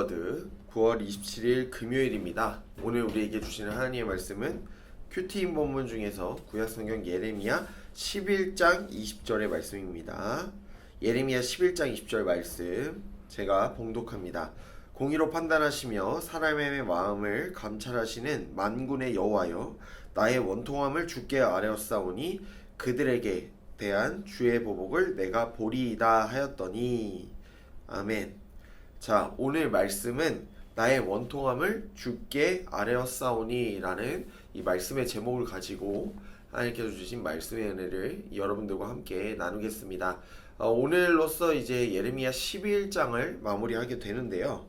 프레이즈워드 9월 27일 금요일입니다. 오늘 우리에게 주시는 하나님의 말씀은 큐티인 본문 중에서 구약성경 예레미야 11장 20절의 말씀입니다. 예레미야 11장 20절 말씀 제가 봉독합니다. 공의로 판단하시며 사람의 마음을 감찰하시는 만군의 여호와여, 나의 원통함을 주께 아뢰었사오니 그들에게 대한 주의 보복을 내가 보리이다 하였더니. 아멘. 자, 오늘 말씀은 나의 원통함을 주께 아뢰었사오니 라는 이 말씀의 제목을 가지고 하나님께서 주신 말씀의 은혜를 여러분들과 함께 나누겠습니다. 오늘로써 이제 예레미야 11장을 마무리하게 되는데요.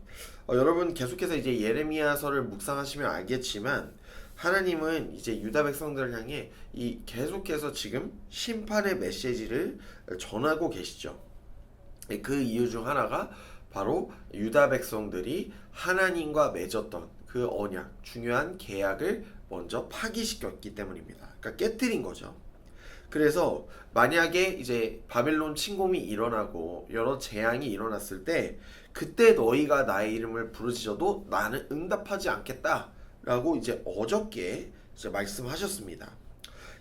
여러분 계속해서 이제 예레미야서를 묵상하시면 알겠지만 하나님은 이제 유다 백성들을 향해 이 계속해서 지금 심판의 메시지를 전하고 계시죠. 그 이유 중 하나가 바로 유다 백성들이 하나님과 맺었던 그 언약, 중요한 계약을 먼저 파기시켰기 때문입니다. 그러니까 깨트린 거죠. 그래서 만약에 이제 바벨론 침공이 일어나고 여러 재앙이 일어났을 때 그때 너희가 나의 이름을 부르짖어도 나는 응답하지 않겠다 라고 이제 어저께 이제 말씀하셨습니다.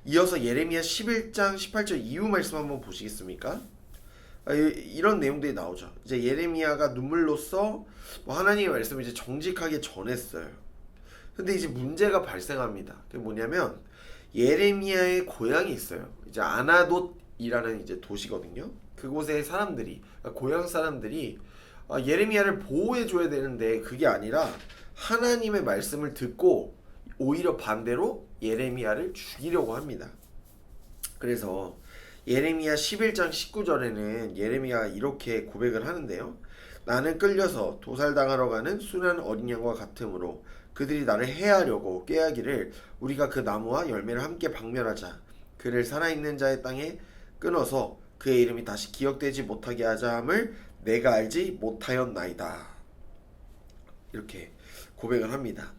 이어서 예레미야 11장 18절 이후 말씀 한번 보시겠습니까? 이런 내용들이 나오죠. 이제 예레미야가 눈물로써 하나님의 말씀을 이제 정직하게 전했어요. 근데 이제 문제가 발생합니다. 그게 뭐냐면 예레미야의 고향이 있어요. 이제 아나돗이라는 이제 도시거든요. 그곳의 사람들이, 고향 사람들이 예레미야를 보호해 줘야 되는데 그게 아니라 하나님의 말씀을 듣고 오히려 반대로 예레미야를 죽이려고 합니다. 그래서 예레미야 11장 19절에는 예레미야가 이렇게 고백을 하는데요. 나는 끌려서 도살당하러 가는 순한 어린 양과 같으므로 그들이 나를 해하려고 꾀하기를 우리가 그 나무와 열매를 함께 박멸하자. 그를 살아있는 자의 땅에 끊어서 그의 이름이 다시 기억되지 못하게 하자 함을 내가 알지 못하였나이다. 이렇게 고백을 합니다.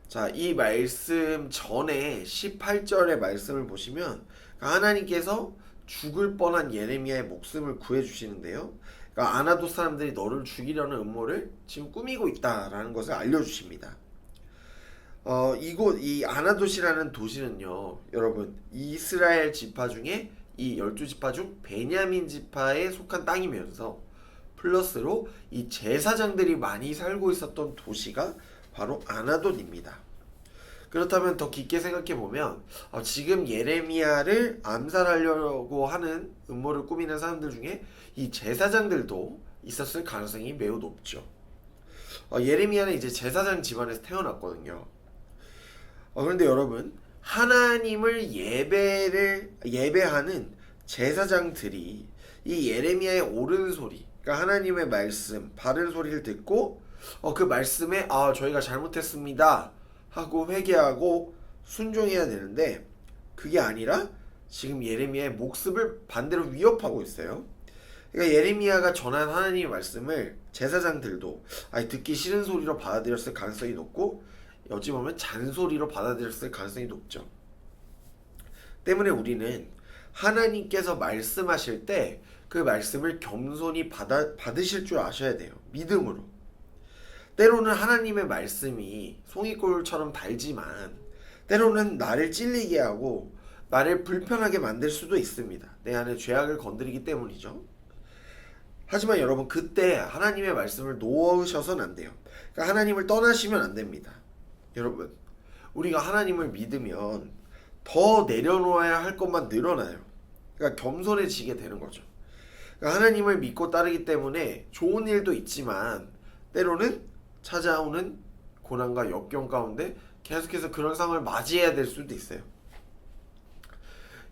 자, 이 말씀 전에 18절의 말씀을 보시면 하나님께서 죽을 뻔한 예레미야의 목숨을 구해주시는데요. 그러니까 아나돗 사람들이 너를 죽이려는 음모를 지금 꾸미고 있다라는 것을 알려주십니다. 이 아나돗이라는 도시는요, 여러분 이스라엘 지파 중에 이 12지파 중 베냐민 지파에 속한 땅이면서 플러스로 이 제사장들이 많이 살고 있었던 도시가 바로 아나돗입니다. 그렇다면 더 깊게 생각해보면 지금 예레미야를 암살하려고 하는 음모를 꾸미는 사람들 중에 이 제사장들도 있었을 가능성이 매우 높죠. 예레미야는 이제 제사장 집안에서 태어났거든요. 그런데 여러분, 하나님을 예배하는 제사장들이 이 예레미야의 옳은 소리, 그러니까 하나님의 말씀, 바른 소리를 듣고 그 말씀에 저희가 잘못했습니다 하고 회개하고 순종해야 되는데 그게 아니라 지금 예레미야의 목숨을 반대로 위협하고 있어요. 그러니까 예레미야가 전한 하나님의 말씀을 제사장들도 듣기 싫은 소리로 받아들였을 가능성이 높고 어찌 보면 잔소리로 받아들였을 가능성이 높죠. 때문에 우리는 하나님께서 말씀하실 때 그 말씀을 겸손히 받으실 줄 아셔야 돼요. 믿음으로. 때로는 하나님의 말씀이 송이꼴처럼 달지만 때로는 나를 찔리게 하고 나를 불편하게 만들 수도 있습니다. 내 안에 죄악을 건드리기 때문이죠. 하지만 여러분, 그때 하나님의 말씀을 놓으셔서는 안 돼요. 그러니까 하나님을 떠나시면 안 됩니다. 여러분, 우리가 하나님을 믿으면 더 내려놓아야 할 것만 늘어나요. 그러니까 겸손해지게 되는 거죠. 그러니까 하나님을 믿고 따르기 때문에 좋은 일도 있지만 때로는 찾아오는 고난과 역경 가운데 계속해서 그런 상황을 맞이해야 될 수도 있어요.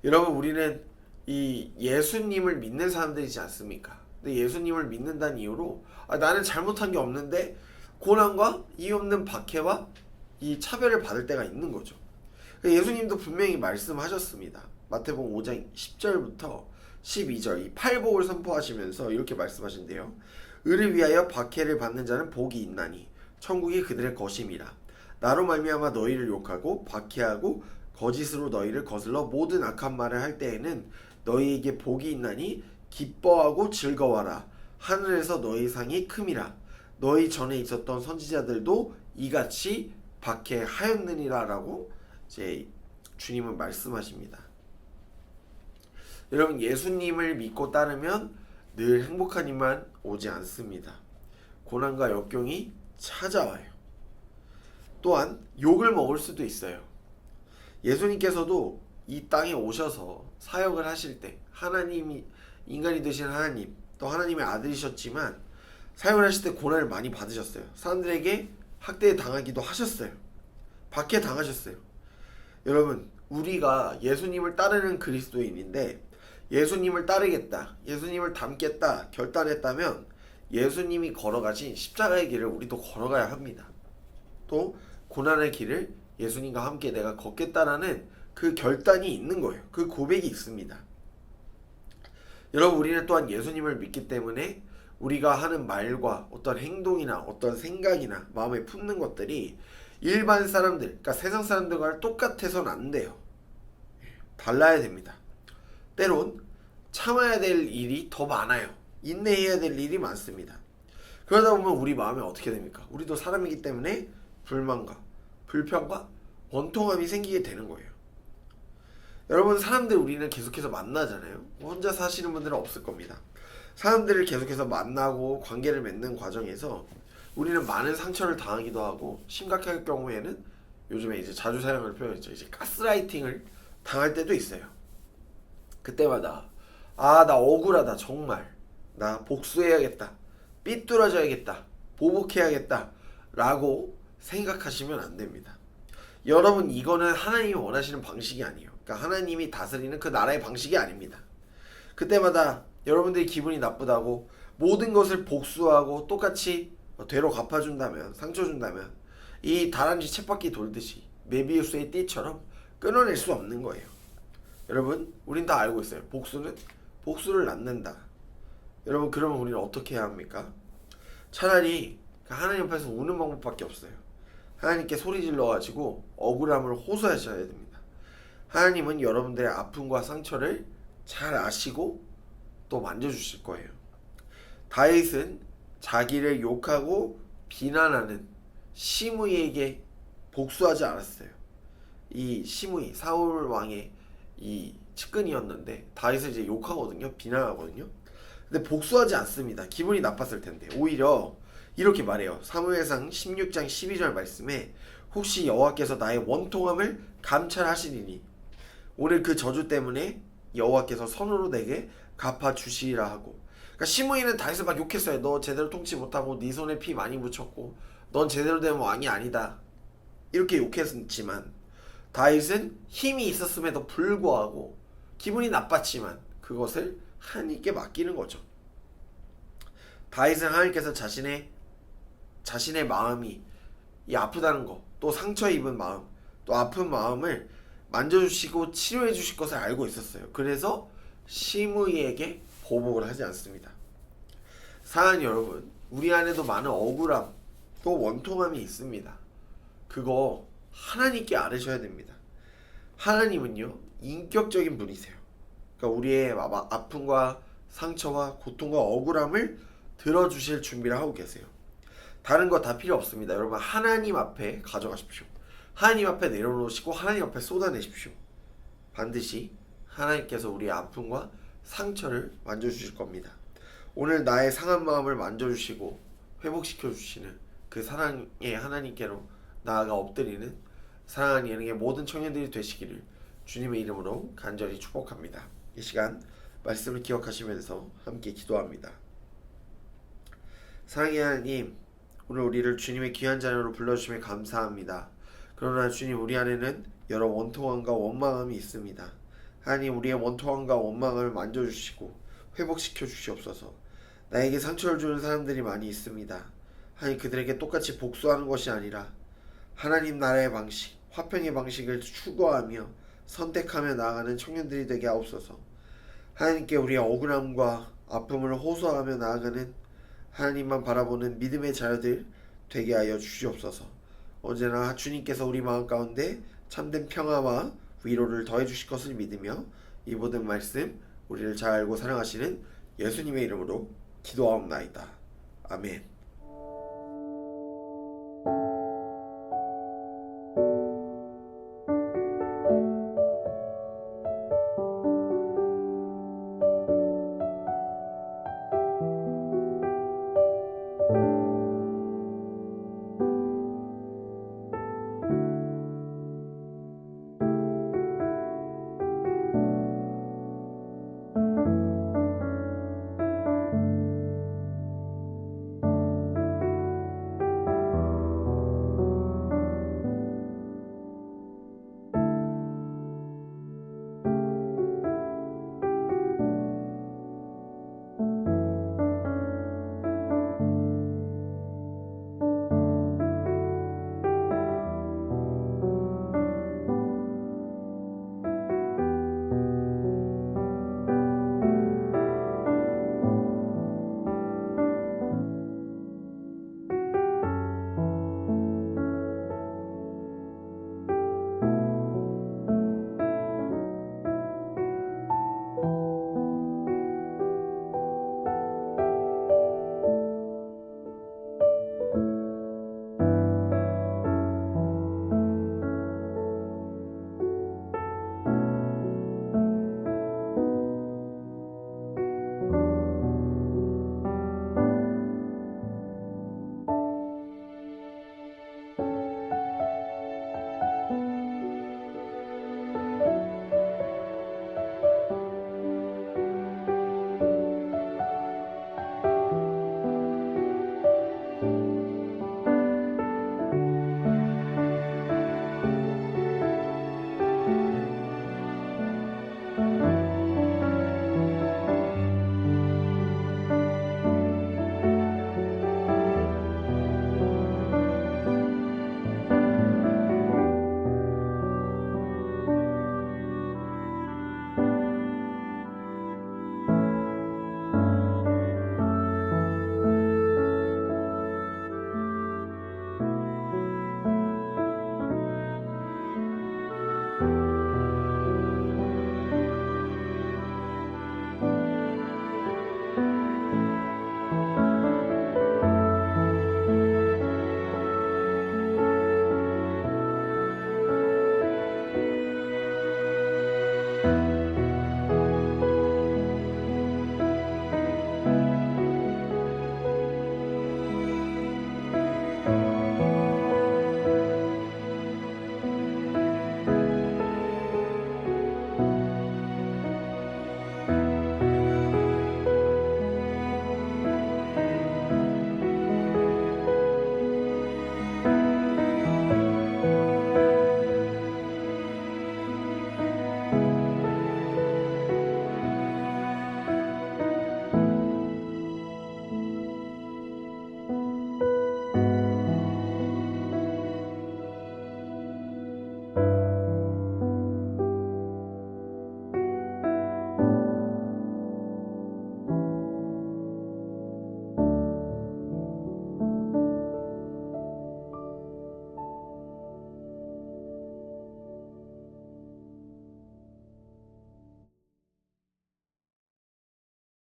여러분, 우리는 이 예수님을 믿는 사람들이지 않습니까? 근데 예수님을 믿는다는 이유로 나는 잘못한 게 없는데 고난과 이유 없는 박해와 이 차별을 받을 때가 있는 거죠. 예수님도 분명히 말씀하셨습니다. 마태복음 5장 10절부터 12절 이 팔복을 선포하시면서 이렇게 말씀하신대요. 의를 위하여 박해를 받는 자는 복이 있나니 천국이 그들의 것임이라. 나로 말미암아 너희를 욕하고 박해하고 거짓으로 너희를 거슬러 모든 악한 말을 할 때에는 너희에게 복이 있나니 기뻐하고 즐거워라. 하늘에서 너희 상이 큼이라. 너희 전에 있었던 선지자들도 이같이 박해하였느니라 라고 이제 주님은 말씀하십니다. 여러분, 예수님을 믿고 따르면 늘 행복한 일만 오지 않습니다. 고난과 역경이 찾아와요. 또한 욕을 먹을 수도 있어요. 예수님께서도 이 땅에 오셔서 사역을 하실 때 하나님이 인간이 되신 하나님, 또 하나님의 아들이셨지만 사역을 하실 때 고난을 많이 받으셨어요. 사람들에게 학대 당하기도 하셨어요. 박해 당하셨어요. 여러분, 우리가 예수님을 따르는 그리스도인인데 예수님을 따르겠다, 예수님을 닮겠다 결단했다면 예수님이 걸어가신 십자가의 길을 우리도 걸어가야 합니다. 또 고난의 길을 예수님과 함께 내가 걷겠다라는 그 결단이 있는 거예요. 그 고백이 있습니다. 여러분, 우리는 또한 예수님을 믿기 때문에 우리가 하는 말과 어떤 행동이나 어떤 생각이나 마음에 품는 것들이 일반 사람들, 그러니까 세상 사람들과 똑같아서는 안 돼요. 달라야 됩니다. 때론 참아야 될 일이 더 많아요. 인내해야 될 일이 많습니다. 그러다 보면 우리 마음에 어떻게 됩니까? 우리도 사람이기 때문에 불만과 불평과 원통함이 생기게 되는 거예요. 여러분, 사람들 우리는 계속해서 만나잖아요. 혼자 사시는 분들은 없을 겁니다. 사람들을 계속해서 만나고 관계를 맺는 과정에서 우리는 많은 상처를 당하기도 하고, 심각할 경우에는 요즘에 이제 자주 사용하는 표현이죠. 이제 가스라이팅을 당할 때도 있어요. 그때마다 나 억울하다, 정말 나 복수해야겠다, 삐뚤어져야겠다, 보복해야겠다 라고 생각하시면 안 됩니다. 여러분, 이거는 하나님이 원하시는 방식이 아니에요. 그러니까 하나님이 다스리는 그 나라의 방식이 아닙니다. 그때마다 여러분들이 기분이 나쁘다고 모든 것을 복수하고 똑같이 되로 갚아준다면, 상처 준다면 이 다람쥐 쳇바퀴 돌듯이 메비우스의 띠처럼 끊어낼 수 없는 거예요. 여러분, 우린 다 알고 있어요. 복수는 복수를 낳는다. 여러분, 그러면 우리는 어떻게 해야 합니까? 차라리 하나님 앞에서 우는 방법밖에 없어요. 하나님께 소리 질러가지고 억울함을 호소하셔야 됩니다. 하나님은 여러분들의 아픔과 상처를 잘 아시고 또 만져주실 거예요. 다윗은 자기를 욕하고 비난하는 시므이에게 복수하지 않았어요. 이 시므이, 사울 왕의 이 측근이었는데 다윗을 이제 욕하거든요. 비난하거든요. 근데 복수하지 않습니다. 기분이 나빴을 텐데. 오히려 이렇게 말해요. 사무엘상 16장 12절 말씀에 혹시 여호와께서 나의 원통함을 감찰하시리니 오늘 그 저주 때문에 여호와께서 선으로 내게 갚아주시리라 하고. 그러니까 시므이는 다윗을 막 욕했어요. 너 제대로 통치 못하고 네 손에 피 많이 묻혔고 넌 제대로 된 왕이 아니다, 이렇게 욕했지만 다윗은 힘이 있었음에도 불구하고 기분이 나빴지만 그것을 하나님께 맡기는 거죠. 다윗은 하나님께서 자신의 마음이 이 아프다는 거, 또 상처 입은 마음, 또 아픈 마음을 만져주시고 치료해 주실 것을 알고 있었어요. 그래서 시므이에게 보복을 하지 않습니다. 사랑하는 여러분, 우리 안에도 많은 억울함, 또 원통함이 있습니다. 그거 하나님께 아뢰셔야 됩니다. 하나님은요, 인격적인 분이세요. 그러니까 우리의 아픔과 상처와 고통과 억울함을 들어주실 준비를 하고 계세요. 다른 거 다 필요 없습니다. 여러분, 하나님 앞에 가져가십시오. 하나님 앞에 내려놓으시고 하나님 앞에 쏟아내십시오. 반드시 하나님께서 우리의 아픔과 상처를 만져주실 겁니다. 오늘 나의 상한 마음을 만져주시고 회복시켜 주시는 그 사랑의 하나님께로 나아가 엎드리는 사랑하는 예능의 모든 청년들이 되시기를 주님의 이름으로 간절히 축복합니다. 이 시간 말씀을 기억하시면서 함께 기도합니다. 사랑의 하나님, 오늘 우리를 주님의 귀한 자녀로 불러주심에 감사합니다. 그러나 주님, 우리 안에는 여러 원통함과 원망함이 있습니다. 하나님, 우리의 원통함과 원망을 만져주시고 회복시켜 주시옵소서. 나에게 상처를 주는 사람들이 많이 있습니다. 하나님, 그들에게 똑같이 복수하는 것이 아니라 하나님 나라의 방식, 화평의 방식을 추구하며 선택하며 나아가는 청년들이 되게 하옵소서. 하나님께 우리의 억울함과 아픔을 호소하며 나아가는 하나님만 바라보는 믿음의 자녀들 되게 하여 주시옵소서. 언제나 주님께서 우리 마음 가운데 참된 평화와 위로를 더해 주실 것을 믿으며 이 모든 말씀 우리를 잘 알고 사랑하시는 예수님의 이름으로 기도하옵나이다. 아멘.